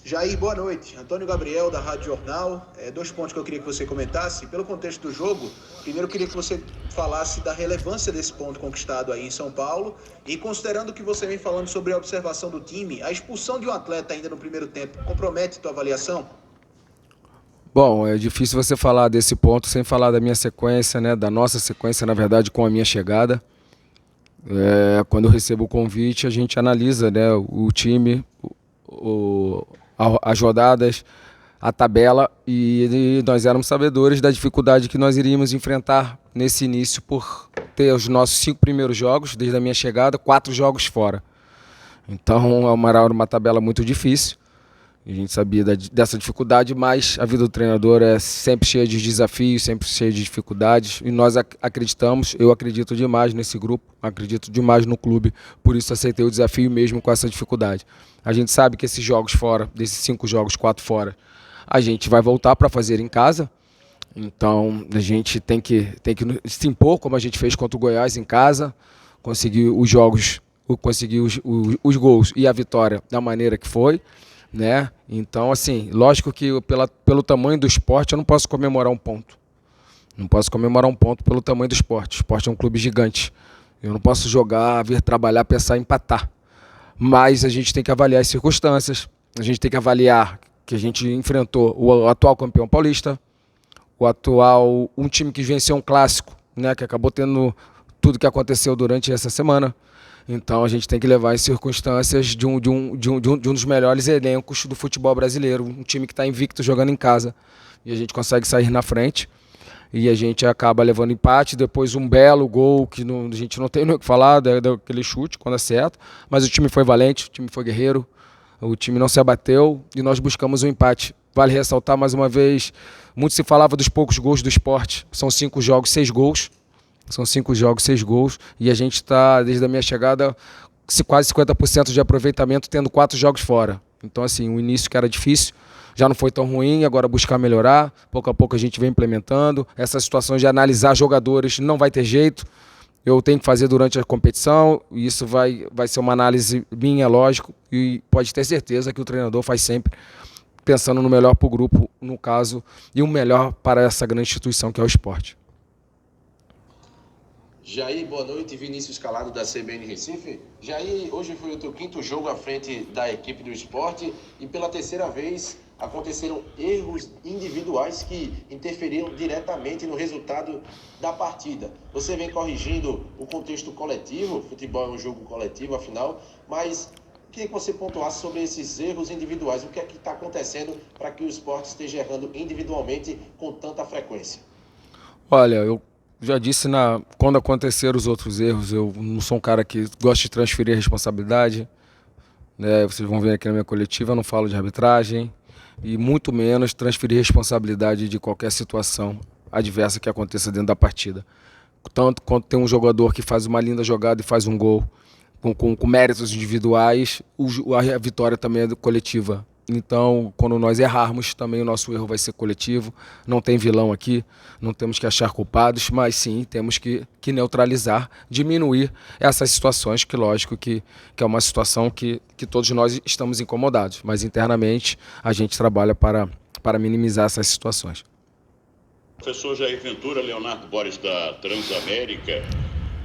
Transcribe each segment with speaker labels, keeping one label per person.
Speaker 1: Jair, boa noite. Antônio Gabriel, da Rádio Jornal. Dois pontos que eu queria que você comentasse. Pelo contexto do jogo, primeiro eu queria que você falasse da relevância desse ponto conquistado aí em São Paulo e considerando o que você vem falando sobre a observação do time, a expulsão de um atleta ainda no primeiro tempo compromete tua avaliação?
Speaker 2: Bom, é difícil você falar desse ponto sem falar da minha sequência, né? Da nossa sequência, na verdade, com a minha chegada. Quando eu recebo o convite, a gente analisa, né, o time, as rodadas, a tabela e nós éramos sabedores da dificuldade que nós iríamos enfrentar nesse início por ter os nossos 5 primeiros jogos, desde a minha chegada, 4 jogos fora. Então era uma tabela muito difícil. A gente sabia dessa dificuldade, mas a vida do treinador é sempre cheia de desafios, sempre cheia de dificuldades. E nós acreditamos, eu acredito demais nesse grupo, acredito demais no clube, por isso aceitei o desafio mesmo com essa dificuldade. A gente sabe que esses jogos fora, desses 5 jogos, 4 fora, a gente vai voltar para fazer em casa. Então a gente tem que se impor, como a gente fez contra o Goiás em casa, conseguir os jogos, conseguir os gols e a vitória da maneira que foi. Né? Então, assim, lógico que pelo tamanho do esporte eu não posso comemorar um ponto. Não posso comemorar um ponto pelo tamanho do esporte. O esporte é um clube gigante. Eu não posso jogar, vir trabalhar, pensar em empatar. Mas a gente tem que avaliar as circunstâncias. A gente tem que avaliar que a gente enfrentou o atual campeão paulista, um time que venceu um clássico, né? Que acabou tendo tudo que aconteceu durante essa semana. Então a gente tem que levar as circunstâncias de um dos melhores elencos do futebol brasileiro, um time que está invicto jogando em casa. E a gente consegue sair na frente e a gente acaba levando empate, depois um belo gol que a gente não tem nem o que falar, daquele chute quando acerta, mas o time foi valente, o time foi guerreiro, o time não se abateu e nós buscamos um empate. Vale ressaltar mais uma vez, muito se falava dos poucos gols do esporte, são 5 jogos, 6 gols. São 5 jogos, 6 gols. E a gente está, desde a minha chegada, quase 50% de aproveitamento, tendo 4 jogos fora. Então, assim, o início que era difícil, já não foi tão ruim, agora buscar melhorar. Pouco a pouco a gente vem implementando. Essa situação de analisar jogadores não vai ter jeito. Eu tenho que fazer durante a competição. E isso vai ser uma análise minha, lógico. E pode ter certeza que o treinador faz sempre pensando no melhor para o grupo, no caso, e o melhor para essa grande instituição que é o esporte.
Speaker 3: Jair, boa noite. Vinícius Calado, da CBN Recife. Jair, hoje foi o teu 5º jogo à frente da equipe do esporte e pela terceira vez aconteceram erros individuais que interferiram diretamente no resultado da partida. Você vem corrigindo o contexto coletivo, o futebol é um jogo coletivo, afinal, mas queria que você pontuasse sobre esses erros individuais. O que é que está acontecendo para que o esporte esteja errando individualmente com tanta frequência?
Speaker 2: Olha, eu já disse quando aconteceram os outros erros, eu não sou um cara que gosta de transferir a responsabilidade. Né? Vocês vão ver aqui na minha coletiva, eu não falo de arbitragem e muito menos transferir responsabilidade de qualquer situação adversa que aconteça dentro da partida. Tanto quando tem um jogador que faz uma linda jogada e faz um gol com méritos individuais, a vitória também é coletiva. Então, quando nós errarmos, também o nosso erro vai ser coletivo. Não tem vilão aqui, não temos que achar culpados, mas sim temos que neutralizar, diminuir essas situações, que lógico que é uma situação que todos nós estamos incomodados, mas internamente a gente trabalha para minimizar essas situações.
Speaker 4: Professor Jair Ventura, Leonardo Borges da Transamérica,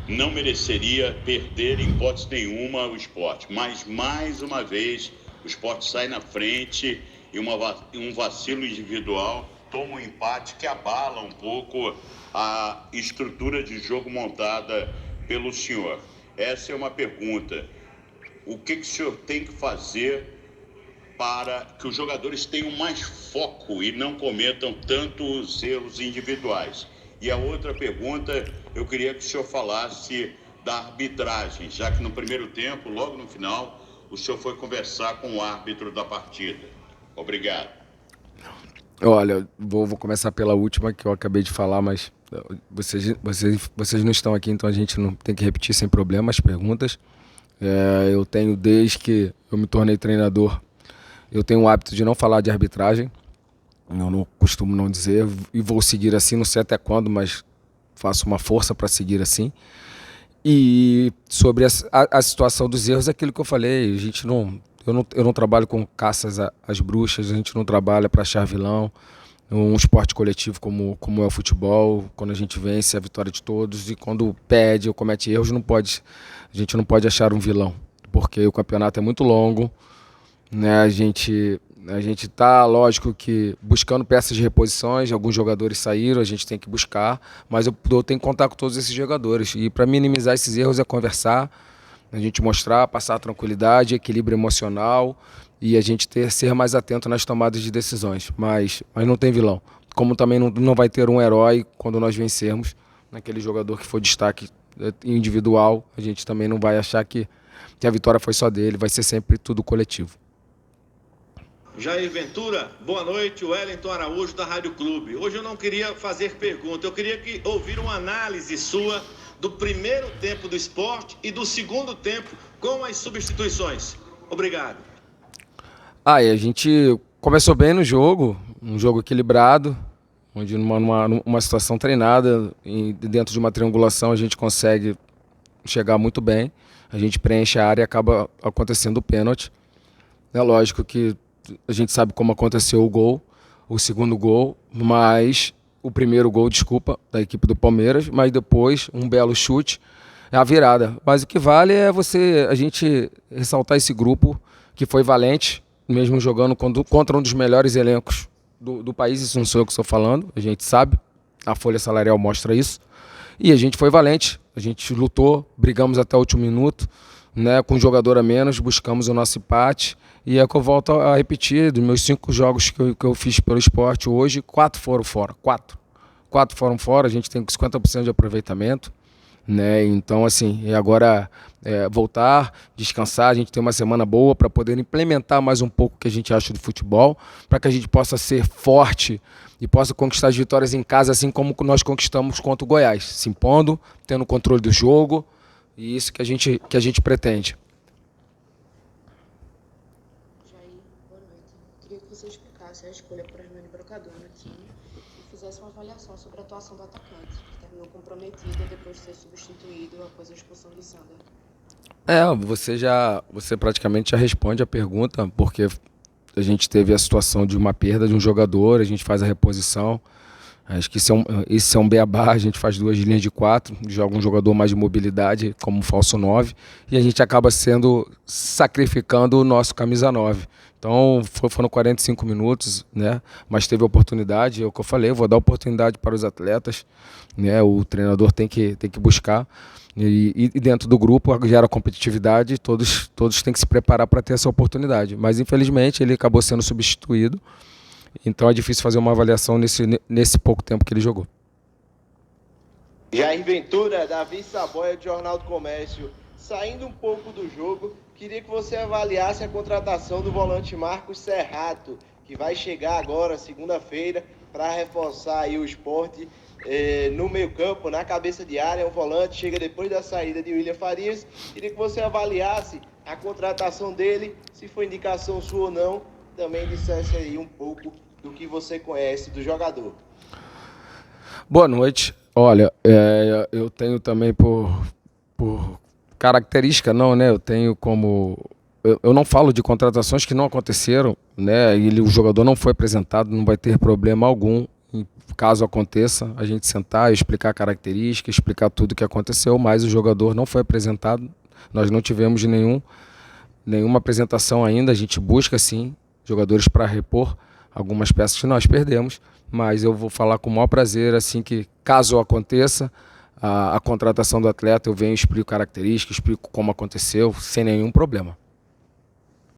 Speaker 4: não mereceria perder em hipótese nenhuma o esporte, mas mais uma vez o esporte sai na frente e um vacilo individual toma um empate que abala um pouco a estrutura de jogo montada pelo senhor. Essa é uma pergunta. O que o senhor tem que fazer para que os jogadores tenham mais foco e não cometam tantos erros individuais? E a outra pergunta, eu queria que o senhor falasse da arbitragem, já que no primeiro tempo, logo no final, o senhor foi conversar com o árbitro da partida. Obrigado.
Speaker 2: Olha, vou começar pela última que eu acabei de falar, mas vocês não estão aqui, então a gente não tem que repetir sem problema as perguntas. Eu tenho, desde que eu me tornei treinador, eu tenho o hábito de não falar de arbitragem. Eu não costumo não dizer e vou seguir assim, não sei até quando, mas faço uma força para seguir assim. E sobre a situação dos erros, é aquilo que eu falei, eu não trabalho com caças às bruxas, a gente não trabalha para achar vilão. Um esporte coletivo como é o futebol, quando a gente vence é a vitória de todos, e quando perde ou comete erros, a gente não pode achar um vilão, porque o campeonato é muito longo, né? A gente está, lógico que buscando peças de reposições, alguns jogadores saíram, a gente tem que buscar, mas eu tenho que contar com todos esses jogadores, e para minimizar esses erros é conversar, a gente mostrar, passar tranquilidade, equilíbrio emocional, e a gente ser mais atento nas tomadas de decisões, mas não tem vilão. Como também não vai ter um herói quando nós vencermos, naquele jogador que for destaque individual, a gente também não vai achar que a vitória foi só dele, vai ser sempre tudo coletivo.
Speaker 5: Jair Ventura, boa noite, Wellington Araújo da Rádio Clube. Hoje eu não queria fazer pergunta, eu queria ouvir uma análise sua do primeiro tempo do Sport e do segundo tempo com as substituições. Obrigado.
Speaker 2: E a gente começou bem no jogo, um jogo equilibrado, onde numa situação treinada, dentro de uma triangulação a gente consegue chegar muito bem, a gente preenche a área e acaba acontecendo o pênalti. É lógico que a gente sabe como aconteceu o segundo gol, mas o primeiro gol, da equipe do Palmeiras, mas depois um belo chute, é a virada. Mas o que vale é a gente ressaltar esse grupo que foi valente, mesmo jogando contra um dos melhores elencos do país, isso não sou eu que estou falando, a gente sabe, a folha salarial mostra isso, e a gente foi valente, a gente lutou, brigamos até o último minuto, né, com um jogador a menos, buscamos o nosso empate, e é que eu volto a repetir, dos meus 5 jogos que eu fiz pelo Sport hoje, 4 foram fora, 4 foram fora, a gente tem 50% de aproveitamento, né? Então, assim, e agora voltar, descansar, a gente tem uma semana boa para poder implementar mais um pouco o que a gente acha do futebol, para que a gente possa ser forte e possa conquistar as vitórias em casa, assim como nós conquistamos contra o Goiás, se impondo, tendo controle do jogo, e isso que a gente pretende.
Speaker 6: Jair, boa noite. Queria que você explicasse a escolha por Hernani Brocador no time e fizesse uma avaliação sobre a atuação do atacante, que terminou comprometido depois de ser substituído após a expulsão de Sander.
Speaker 2: Você praticamente já responde a pergunta, porque a gente teve a situação de uma perda de um jogador, a gente faz a reposição. Acho que esse é um beabá, a gente faz 2 linhas de 4, joga um jogador mais de mobilidade, como um falso 9, e a gente acaba sacrificando o nosso camisa 9. Então foram 45 minutos, né? Mas teve oportunidade, é o que eu falei, eu vou dar oportunidade para os atletas, né? O treinador tem que buscar. E dentro do grupo gera competitividade, todos têm que se preparar para ter essa oportunidade. Mas infelizmente ele acabou sendo substituído, então é difícil fazer uma avaliação nesse pouco tempo que ele jogou.
Speaker 7: Jair Ventura, Davi Saboia, do Jornal do Comércio. Saindo um pouco do jogo, queria que você avaliasse a contratação do volante Marcos Serrato, que vai chegar agora, segunda-feira, para reforçar aí o Sport no meio campo, na cabeça de área. Um volante, chega depois da saída de William Farias. Queria que você avaliasse a contratação dele, se foi indicação sua ou não, também dissesse aí um pouco do que você conhece do jogador.
Speaker 2: Boa noite. Olha, eu tenho também por característica, não, né? Eu tenho como... Eu não falo de contratações que não aconteceram, né? O jogador não foi apresentado, não vai ter problema algum. Caso aconteça, a gente sentar, explicar a característica, explicar tudo o que aconteceu, mas o jogador não foi apresentado. Nós não tivemos nenhuma apresentação ainda. A gente busca, sim, jogadores para repor algumas peças que nós perdemos, mas eu vou falar com o maior prazer, assim que, caso aconteça, a contratação do atleta, eu venho, explico características, explico como aconteceu, sem nenhum problema.